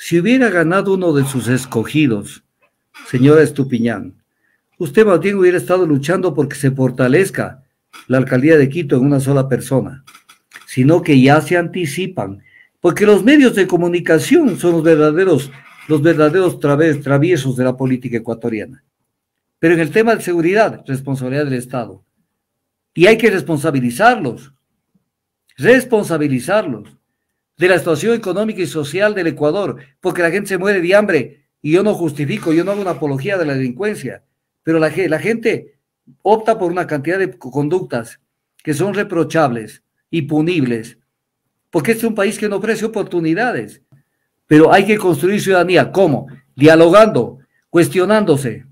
Si hubiera ganado uno de sus escogidos, señora Estupiñán, usted más bien hubiera estado luchando porque se fortalezca la alcaldía de Quito en una sola persona, sino que ya se anticipan, porque los medios de comunicación son los verdaderos traviesos de la política ecuatoriana. Pero en el tema de seguridad, responsabilidad del Estado. Y hay que responsabilizarlos de la situación económica y social del Ecuador, porque la gente se muere de hambre, y yo no justifico, yo no hago una apología de la delincuencia, pero la gente opta por una cantidad de conductas que son reprochables y punibles, porque este es un país que no ofrece oportunidades, pero hay que construir ciudadanía. ¿Cómo? Dialogando, cuestionándose,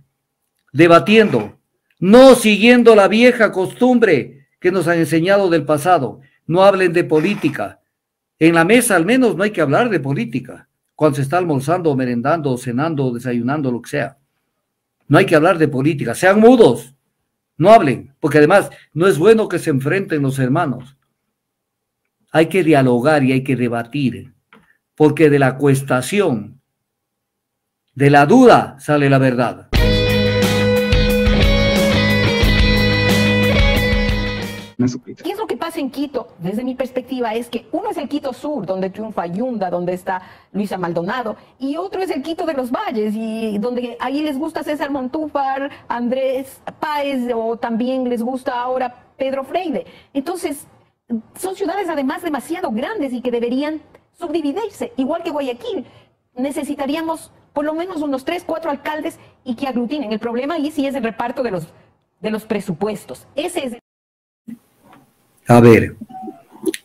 debatiendo, no siguiendo la vieja costumbre que nos han enseñado del pasado. No hablen de política. En la mesa al menos no hay que hablar de política, cuando se está almorzando, merendando, cenando, desayunando, lo que sea. No hay que hablar de política. Sean mudos, no hablen, porque además no es bueno que se enfrenten los hermanos. Hay que dialogar y hay que debatir, porque de la cuestación, de la duda, sale la verdad. ¿Qué es lo que pasa en Quito? Desde mi perspectiva es que uno es el Quito Sur, donde triunfa Yunda, donde está Luisa Maldonado, y otro es el Quito de los Valles, y donde ahí les gusta César Montúfar, Andrés Páez, o también les gusta ahora Pedro Freire. Entonces, son ciudades además demasiado grandes y que deberían subdividirse, igual que Guayaquil. Necesitaríamos por lo menos unos 3, 4 alcaldes y que aglutinen. El problema ahí sí es el reparto de los presupuestos. Ese es el... A ver,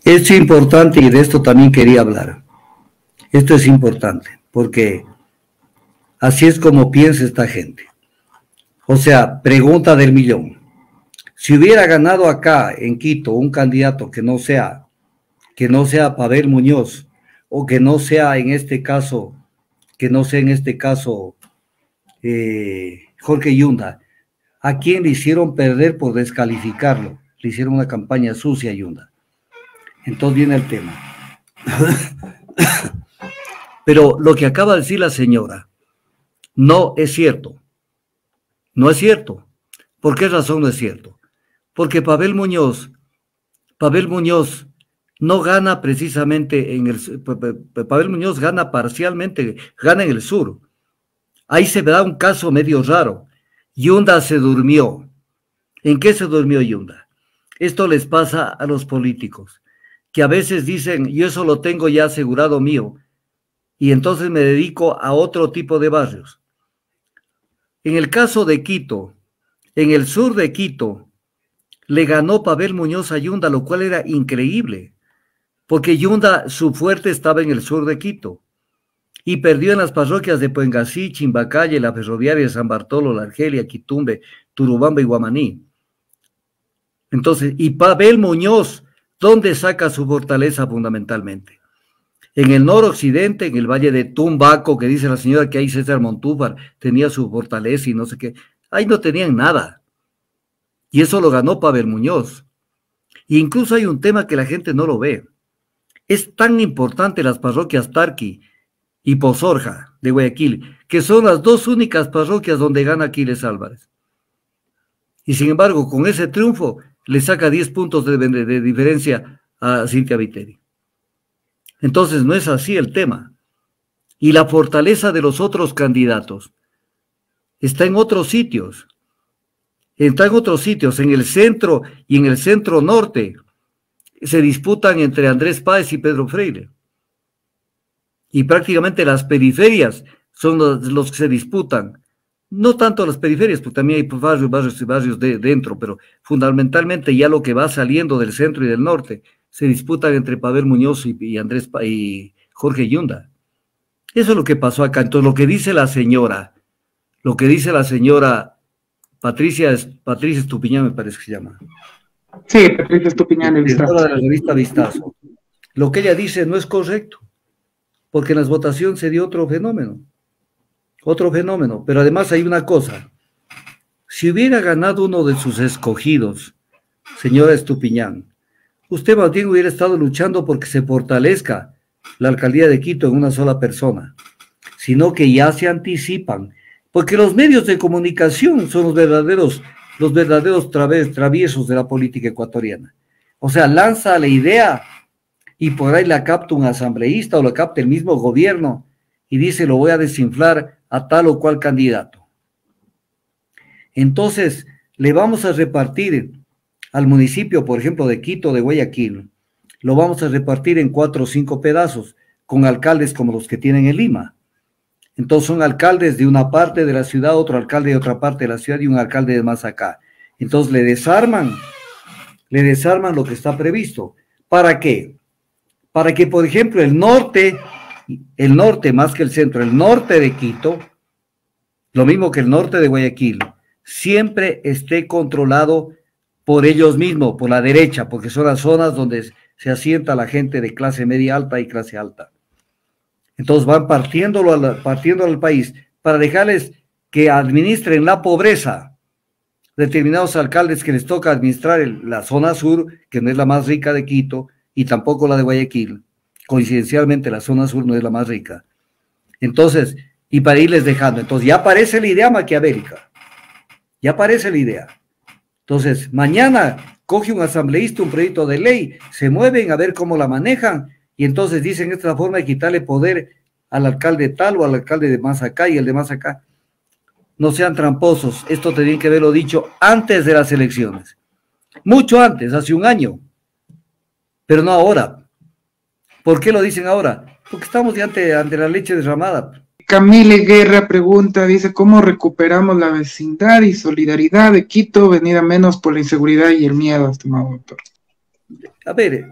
esto es importante y de esto también quería hablar. Esto es importante porque así es como piensa esta gente. O sea, pregunta del millón. Si hubiera ganado acá en Quito un candidato que no sea Pavel Muñoz, o que no sea en este caso Jorge Yunda, ¿a quién le hicieron perder por descalificarlo? Le hicieron una campaña sucia a Yunda. Entonces viene el tema. Pero lo que acaba de decir la señora no es cierto. No es cierto. ¿Por qué razón no es cierto? Porque Pavel Muñoz no gana precisamente Pavel Muñoz gana parcialmente, gana en el sur. Ahí se da un caso medio raro. Yunda se durmió. ¿En qué se durmió Yunda? Esto les pasa a los políticos, que a veces dicen, yo eso lo tengo ya asegurado mío, y entonces me dedico a otro tipo de barrios. En el caso de Quito, en el sur de Quito, le ganó Pavel Muñoz a Yunda, lo cual era increíble, porque Yunda, su fuerte estaba en el sur de Quito, y perdió en las parroquias de Puengasí, Chimbacalle, la Ferroviaria de San Bartolo, La Argelia, Quitumbe, Turubamba y Guamaní. Entonces, y Pavel Muñoz, ¿dónde saca su fortaleza fundamentalmente? En el noroccidente, en el valle de Tumbaco, que dice la señora que ahí César Montúfar tenía su fortaleza y no sé qué, ahí no tenían nada. Y eso lo ganó Pavel Muñoz. E incluso hay un tema que la gente no lo ve. Es tan importante las parroquias Tarqui y Pozorja de Guayaquil, que son las dos únicas parroquias donde gana Aquiles Álvarez. Y sin embargo, con ese triunfo, le saca 10 puntos de diferencia a Cintia Viteri. Entonces no es así el tema. Y la fortaleza de los otros candidatos está en otros sitios. Está en otros sitios, en el centro y en el centro norte. Se disputan entre Andrés Páez y Pedro Freire. Y prácticamente las periferias son los que se disputan. No tanto las periferias, porque también hay barrios dentro, pero fundamentalmente ya lo que va saliendo del centro y del norte se disputan entre Pavel Muñoz y Jorge Yunda. Eso es lo que pasó acá. Entonces, lo que dice la señora Patricia Estupiñán, me parece que se llama. Sí, Patricia Estupiñán, directora de la revista Vistazo. Lo que ella dice no es correcto, porque en las votaciones se dio otro fenómeno, pero además hay una cosa. Si hubiera ganado uno de sus escogidos, señora Estupiñán, usted más bien hubiera estado luchando porque se fortalezca la alcaldía de Quito en una sola persona, sino que ya se anticipan, porque los medios de comunicación son los verdaderos traviesos de la política ecuatoriana. O sea, lanza la idea y por ahí la capta un asambleísta o la capta el mismo gobierno y dice, lo voy a desinflar a tal o cual candidato. Entonces, le vamos a repartir al municipio, por ejemplo, de Quito, de Guayaquil, lo vamos a repartir en 4 o 5 pedazos, con alcaldes como los que tienen en Lima. Entonces son alcaldes de una parte de la ciudad, otro alcalde de otra parte de la ciudad y un alcalde de más acá. Entonces le desarman lo que está previsto. ¿Para qué? Para que, por ejemplo, el norte más que el centro, el norte de Quito, lo mismo que el norte de Guayaquil, siempre esté controlado por ellos mismos, por la derecha, porque son las zonas donde se asienta la gente de clase media alta y clase alta. Entonces van partiéndolo al país para dejarles que administren la pobreza. Determinados alcaldes que les toca administrar la zona sur, que no es la más rica de Quito, y tampoco la de Guayaquil. Coincidencialmente la zona sur no es la más rica. Entonces, y para irles dejando. Entonces ya aparece la idea maquiavélica. Ya aparece la idea. Entonces, mañana coge un asambleísta un proyecto de ley, se mueven a ver cómo la manejan, y entonces dicen, esta es la forma de quitarle poder al alcalde tal o al alcalde de más acá y el de más acá. No sean tramposos, esto tenían que haberlo dicho antes de las elecciones. Mucho antes, hace un año. Pero no ahora. ¿Por qué lo dicen ahora? Porque estamos ante la leche derramada. Camille Guerra pregunta, dice, ¿cómo recuperamos la vecindad y solidaridad de Quito, venida menos por la inseguridad y el miedo, estimado doctor? A ver,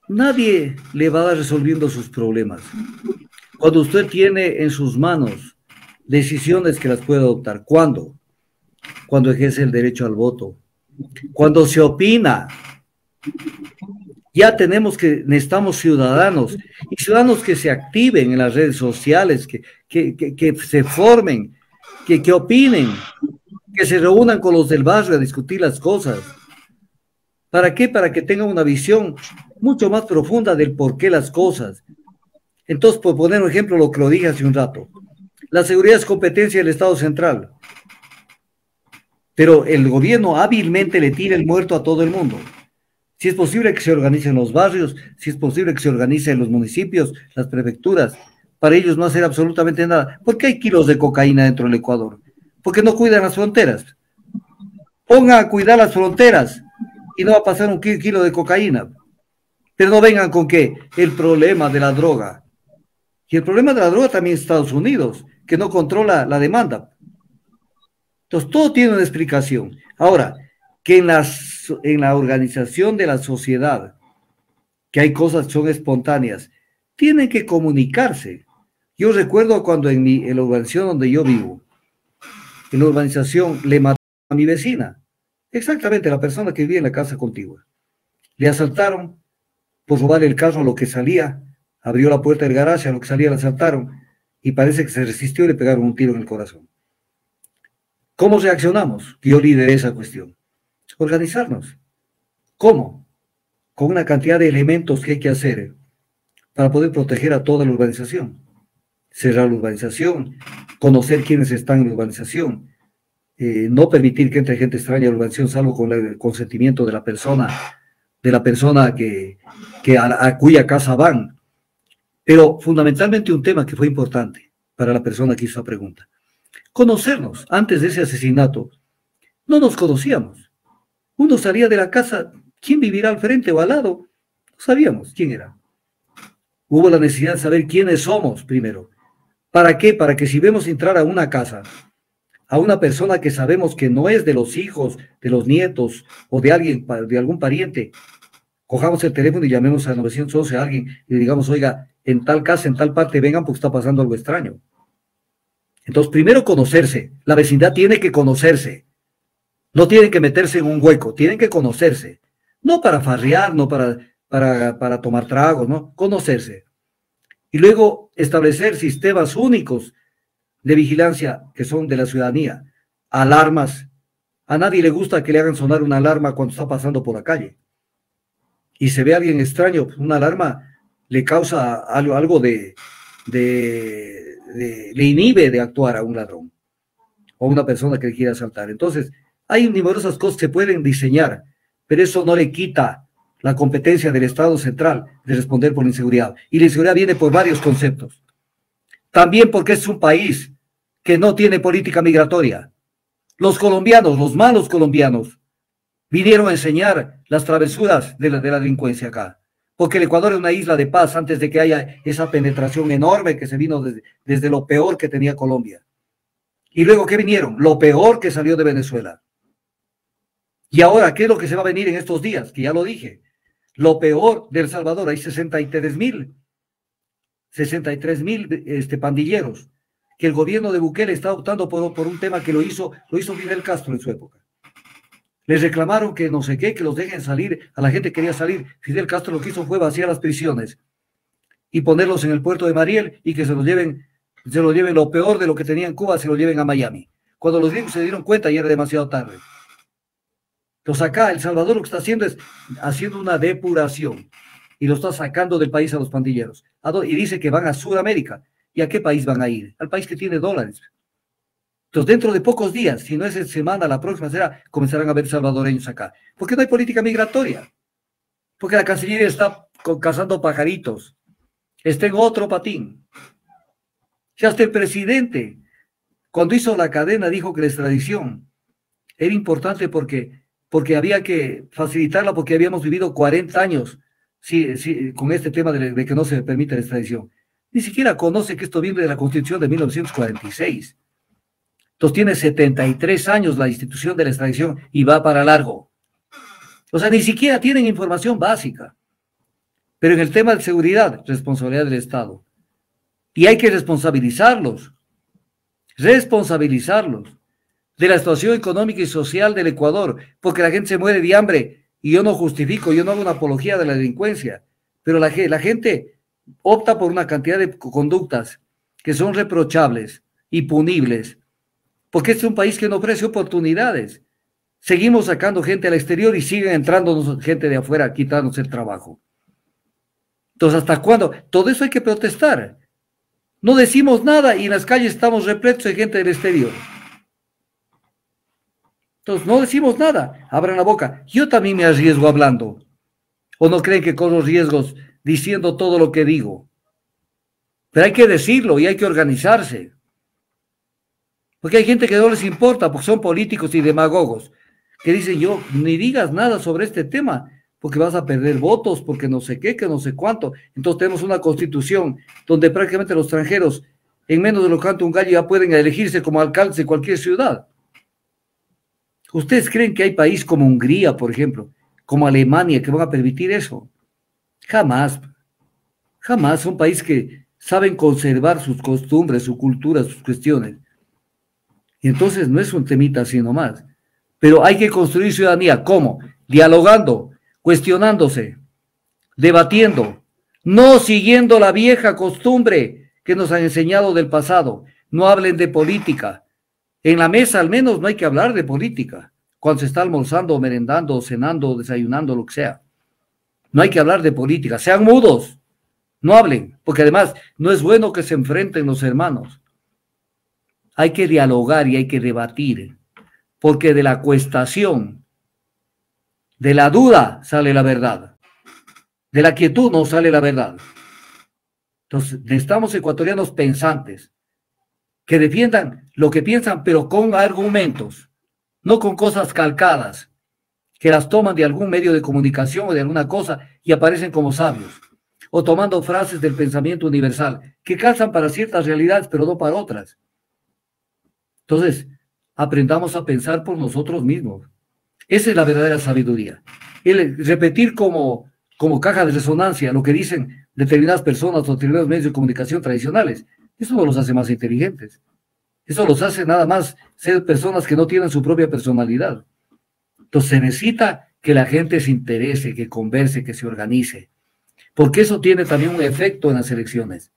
nadie le va a dar resolviendo sus problemas. Cuando usted tiene en sus manos decisiones que las puede adoptar, ¿cuándo? Cuando ejerce el derecho al voto, cuando se opina. Ya necesitamos ciudadanos, y ciudadanos que se activen en las redes sociales, que se formen, que opinen, que se reúnan con los del barrio a discutir las cosas. ¿Para qué? Para que tengan una visión mucho más profunda del por qué las cosas. Entonces, por poner un ejemplo, lo que lo dije hace un rato, la seguridad es competencia del Estado central, pero el gobierno hábilmente le tira el muerto a todo el mundo. Si es posible que se organicen los barrios, si es posible que se organicen los municipios, las prefecturas, para ellos no hacer absolutamente nada. ¿Por qué hay kilos de cocaína dentro del Ecuador? Porque no cuidan las fronteras. Pongan a cuidar las fronteras y no va a pasar un kilo de cocaína. Pero no vengan con que el problema de la droga. Y el problema de la droga también es Estados Unidos, que no controla la demanda. Entonces, todo tiene una explicación. Ahora, que en la organización de la sociedad, que hay cosas que son espontáneas, tienen que comunicarse. Yo recuerdo cuando en la urbanización donde yo vivo, en la urbanización le mataron a mi vecina, exactamente la persona que vivía en la casa contigua. Le asaltaron por robar el carro a lo que salía, abrió la puerta del garaje, a lo que salía le asaltaron, y parece que se resistió y le pegaron un tiro en el corazón. ¿Cómo reaccionamos? Yo lideré esa cuestión. Organizarnos. ¿Cómo? Con una cantidad de elementos que hay que hacer para poder proteger a toda la urbanización. Cerrar la urbanización, conocer quiénes están en la urbanización, no permitir que entre gente extraña a la urbanización, salvo con el consentimiento de la persona a cuya casa van. Pero fundamentalmente un tema que fue importante para la persona que hizo la pregunta. Conocernos. Antes de ese asesinato, no nos conocíamos. Uno salía de la casa, ¿quién vivirá al frente o al lado? No sabíamos quién era. Hubo la necesidad de saber quiénes somos primero. ¿Para qué? Para que si vemos entrar a una casa, a una persona que sabemos que no es de los hijos, de los nietos o de alguien, de algún pariente, cojamos el teléfono y llamemos a 911 a alguien y le digamos, oiga, en tal casa, en tal parte, vengan porque está pasando algo extraño. Entonces, primero conocerse. La vecindad tiene que conocerse. No tienen que meterse en un hueco, tienen que conocerse. No para farrear, no para tomar tragos, ¿no? Conocerse. Y luego establecer sistemas únicos de vigilancia que son de la ciudadanía. Alarmas. A nadie le gusta que le hagan sonar una alarma cuando está pasando por la calle. Y se ve a alguien extraño, una alarma le causa algo de le inhibe de actuar a un ladrón o a una persona que le quiera asaltar. Entonces, hay numerosas cosas que se pueden diseñar, pero eso no le quita la competencia del Estado central de responder por la inseguridad. Y la inseguridad viene por varios conceptos. También porque es un país que no tiene política migratoria. Los colombianos, los malos colombianos, vinieron a enseñar las travesuras de la delincuencia acá. Porque el Ecuador es una isla de paz antes de que haya esa penetración enorme que se vino desde lo peor que tenía Colombia. Y luego, ¿qué vinieron? Lo peor que salió de Venezuela. Y ahora, ¿qué es lo que se va a venir en estos días? Que ya lo dije. Lo peor de El Salvador, hay 63,000 pandilleros, que el gobierno de Bukele está optando por un tema que lo hizo Fidel Castro en su época. Les reclamaron que no sé qué, que los dejen salir, a la gente quería salir. Fidel Castro lo que hizo fue vaciar las prisiones y ponerlos en el puerto de Mariel y que se lo lleven lo peor de lo que tenía en Cuba, se lo lleven a Miami. Cuando los gringos se dieron cuenta ya era demasiado tarde. Entonces acá El Salvador lo que está haciendo es haciendo una depuración y lo está sacando del país a los pandilleros. Y dice que van a Sudamérica. ¿Y a qué país van a ir? Al país que tiene dólares. Entonces dentro de pocos días, si no es en semana, la próxima será, comenzarán a ver salvadoreños acá. Porque no hay política migratoria. Porque la Cancillería está cazando pajaritos. Está en otro patín. Si hasta el presidente, cuando hizo la cadena, dijo que la extradición era importante porque había que facilitarla, porque habíamos vivido 40 años con este tema de que no se permite la extradición. Ni siquiera conoce que esto viene de la Constitución de 1946. Entonces tiene 73 años la institución de la extradición y va para largo. O sea, ni siquiera tienen información básica. Pero en el tema de seguridad, responsabilidad del Estado. Y hay que responsabilizarlos de la situación económica y social del Ecuador, porque la gente se muere de hambre, y yo no justifico, yo no hago una apología de la delincuencia, pero la gente opta por una cantidad de conductas que son reprochables y punibles, porque este es un país que no ofrece oportunidades. Seguimos sacando gente al exterior y siguen entrando gente de afuera, quitándose el trabajo. Entonces, ¿hasta cuándo? Todo eso hay que protestar. No decimos nada y en las calles estamos repletos de gente del exterior. Entonces, no decimos nada, abran la boca. Yo también me arriesgo hablando. ¿O no creen que corro riesgos diciendo todo lo que digo? Pero hay que decirlo y hay que organizarse. Porque hay gente que no les importa, porque son políticos y demagogos, que dicen, yo, ni digas nada sobre este tema, porque vas a perder votos, porque no sé qué, que no sé cuánto. Entonces tenemos una constitución donde prácticamente los extranjeros, en menos de lo que canta un gallo, ya pueden elegirse como alcaldes de cualquier ciudad. ¿Ustedes creen que hay país como Hungría, por ejemplo, como Alemania, que van a permitir eso? Jamás. Jamás. Son países que saben conservar sus costumbres, su cultura, sus cuestiones. Y entonces no es un temita así nomás. Pero hay que construir ciudadanía. ¿Cómo? Dialogando, cuestionándose, debatiendo, no siguiendo la vieja costumbre que nos han enseñado del pasado. No hablen de política. En la mesa al menos no hay que hablar de política. Cuando se está almorzando, merendando, cenando, desayunando, lo que sea. No hay que hablar de política. Sean mudos. No hablen. Porque además no es bueno que se enfrenten los hermanos. Hay que dialogar y hay que debatir. Porque de la cuestación, de la duda sale la verdad. De la quietud no sale la verdad. Entonces necesitamos ecuatorianos pensantes que defiendan lo que piensan, pero con argumentos, no con cosas calcadas, que las toman de algún medio de comunicación o de alguna cosa y aparecen como sabios, o tomando frases del pensamiento universal, que calzan para ciertas realidades, pero no para otras. Entonces, aprendamos a pensar por nosotros mismos. Esa es la verdadera sabiduría. El repetir como caja de resonancia lo que dicen determinadas personas o determinados medios de comunicación tradicionales, eso no los hace más inteligentes. Eso los hace nada más ser personas que no tienen su propia personalidad. Entonces se necesita que la gente se interese, que converse, que se organice. Porque eso tiene también un efecto en las elecciones.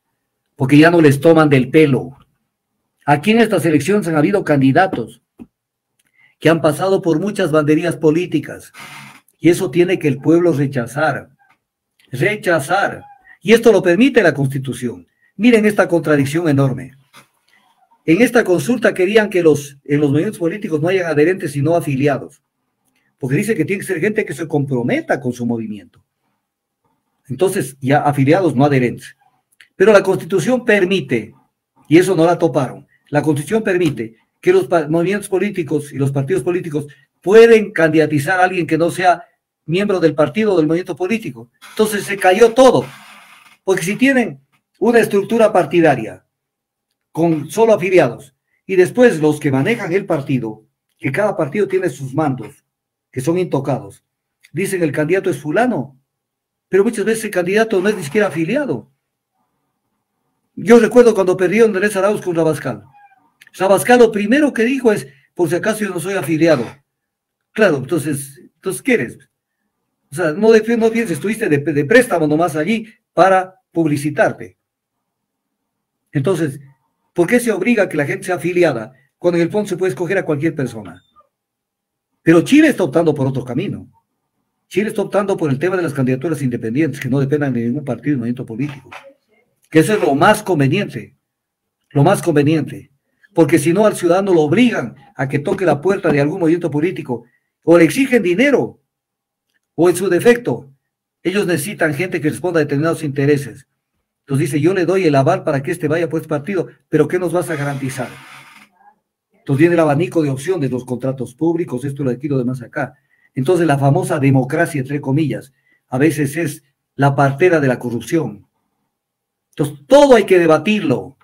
Porque ya no les toman del pelo. Aquí en estas elecciones han habido candidatos que han pasado por muchas banderías políticas. Y eso tiene que el pueblo rechazar. Rechazar. Y esto lo permite la Constitución. Miren esta contradicción enorme. En esta consulta querían que en los movimientos políticos no hayan adherentes sino afiliados, porque dice que tiene que ser gente que se comprometa con su movimiento. Entonces, ya afiliados, no adherentes. Pero la Constitución permite, y eso no la toparon, la Constitución permite que los movimientos políticos y los partidos políticos pueden candidatizar a alguien que no sea miembro del partido o del movimiento político. Entonces se cayó todo, porque si tienen una estructura partidaria con solo afiliados y después los que manejan el partido, que cada partido tiene sus mandos, que son intocados, dicen el candidato es fulano, pero muchas veces el candidato no es ni siquiera afiliado. Yo recuerdo cuando perdió Andrés Arauz con Rabascal. Rabascal lo primero que dijo es, por si acaso yo no soy afiliado. Claro, entonces ¿qué eres? O sea, no pienses, estuviste de préstamo nomás allí para publicitarte. Entonces, ¿por qué se obliga a que la gente sea afiliada cuando en el fondo se puede escoger a cualquier persona? Pero Chile está optando por otro camino. Chile está optando por el tema de las candidaturas independientes, que no dependan de ningún partido o movimiento político. Que eso es lo más conveniente. Lo más conveniente. Porque si no, al ciudadano lo obligan a que toque la puerta de algún movimiento político, o le exigen dinero, o en su defecto, ellos necesitan gente que responda a determinados intereses. Entonces dice, yo le doy el aval para que este vaya por este partido, pero ¿qué nos vas a garantizar? Entonces viene el abanico de opción de los contratos públicos, esto, lo de aquí, lo demás acá. Entonces la famosa democracia, entre comillas, a veces es la partera de la corrupción. Entonces todo hay que debatirlo.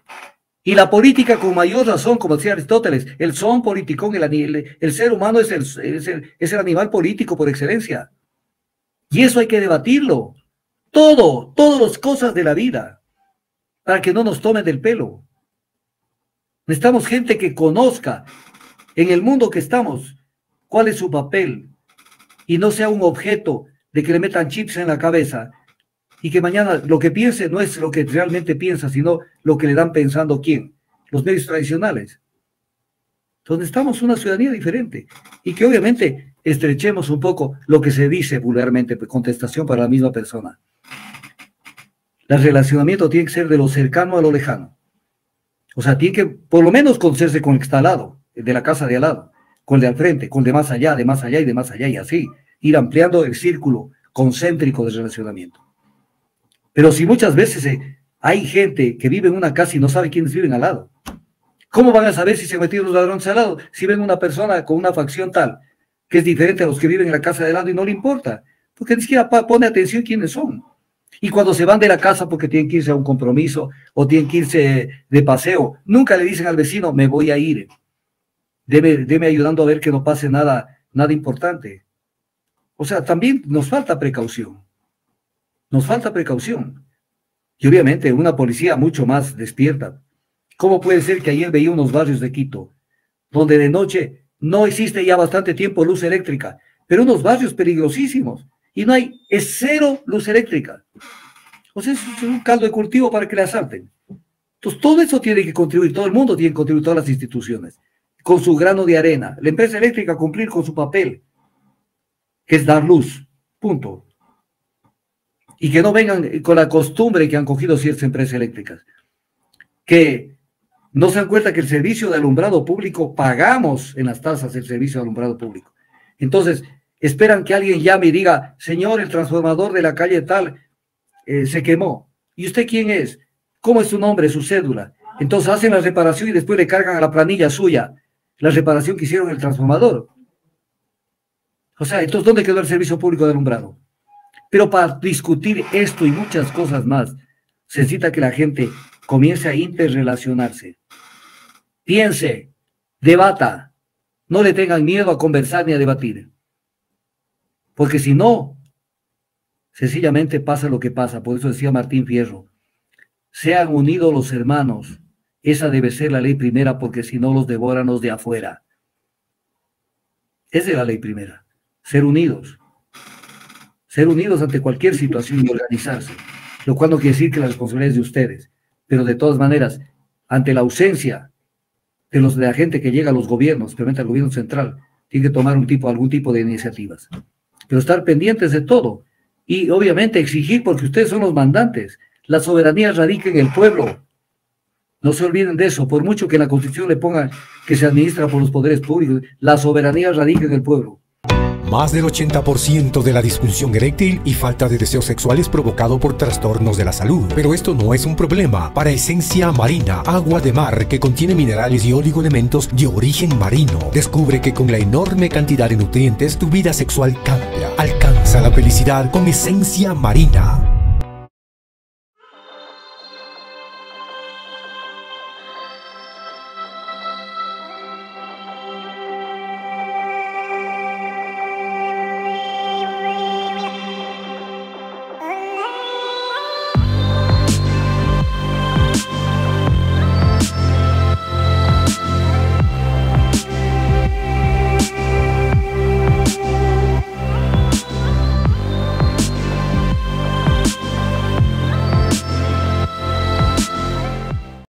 Y la política con mayor razón, como decía Aristóteles, el son politicón, el ser humano es el animal político por excelencia. Y eso hay que debatirlo. Todas las cosas de la vida, para que no nos tomen del pelo. Necesitamos gente que conozca en el mundo que estamos cuál es su papel y no sea un objeto de que le metan chips en la cabeza y que mañana lo que piense no es lo que realmente piensa, sino lo que le dan pensando quién, los medios tradicionales. Entonces necesitamos una ciudadanía diferente y que obviamente estrechemos un poco lo que se dice vulgarmente, contestación para la misma persona. El relacionamiento tiene que ser de lo cercano a lo lejano. O sea, tiene que por lo menos conocerse con el que está al lado, el de la casa de al lado, con el de al frente, con el de más allá, de más allá y de más allá, y así, ir ampliando el círculo concéntrico de relacionamiento. Pero si muchas veces hay gente que vive en una casa y no sabe quiénes viven al lado, ¿cómo van a saber si se metieron los ladrones al lado? Si ven una persona con una facción tal, que es diferente a los que viven en la casa de al lado y no le importa, porque ni siquiera pone atención quiénes son. Y cuando se van de la casa porque tienen que irse a un compromiso o tienen que irse de paseo, nunca le dicen al vecino, me voy a ir. Deme ayudando a ver que no pase nada importante. O sea, también nos falta precaución. Nos falta precaución. Y obviamente una policía mucho más despierta. ¿Cómo puede ser que ayer veía unos barrios de Quito, donde de noche no existe ya bastante tiempo luz eléctrica, pero unos barrios peligrosísimos? Y no hay, es cero luz eléctrica. O sea, es un caldo de cultivo para que le asalten. Entonces, todo eso tiene que contribuir, todo el mundo tiene que contribuir, todas las instituciones, con su grano de arena. La empresa eléctrica cumplir con su papel, que es dar luz, punto. Y que no vengan con la costumbre que han cogido ciertas empresas eléctricas, que no se dan cuenta que el servicio de alumbrado público, pagamos en las tasas el servicio de alumbrado público. Entonces, esperan que alguien llame y diga, señor, el transformador de la calle tal se quemó. ¿Y usted quién es? ¿Cómo es su nombre, su cédula? Entonces hacen la reparación y después le cargan a la planilla suya la reparación que hicieron el transformador. O sea, entonces, ¿dónde quedó el servicio público de alumbrado? Pero para discutir esto y muchas cosas más, se necesita que la gente comience a interrelacionarse. Piense, debata, no le tengan miedo a conversar ni a debatir. Porque si no, sencillamente pasa lo que pasa. Por eso decía Martín Fierro, sean unidos los hermanos. Esa debe ser la ley primera, porque si no los devoran los de afuera. Esa es la ley primera, ser unidos. Ser unidos ante cualquier situación y organizarse. Lo cual no quiere decir que la responsabilidad es de ustedes. Pero de todas maneras, ante la ausencia de la gente que llega a los gobiernos, especialmente al gobierno central, tiene que tomar algún tipo de iniciativas. Pero estar pendientes de todo y obviamente exigir, porque ustedes son los mandantes. La soberanía radica en el pueblo, No se olviden de eso, por mucho que en la Constitución le pongan que se administra por los poderes públicos, la soberanía radica en el pueblo. Más del 80% de la disfunción eréctil y falta de deseos sexuales provocado por trastornos de la salud. Pero esto no es un problema para Esencia Marina, agua de mar que contiene minerales y oligoelementos de origen marino. Descubre que con la enorme cantidad de nutrientes tu vida sexual cambia. Alcanza la felicidad con Esencia Marina.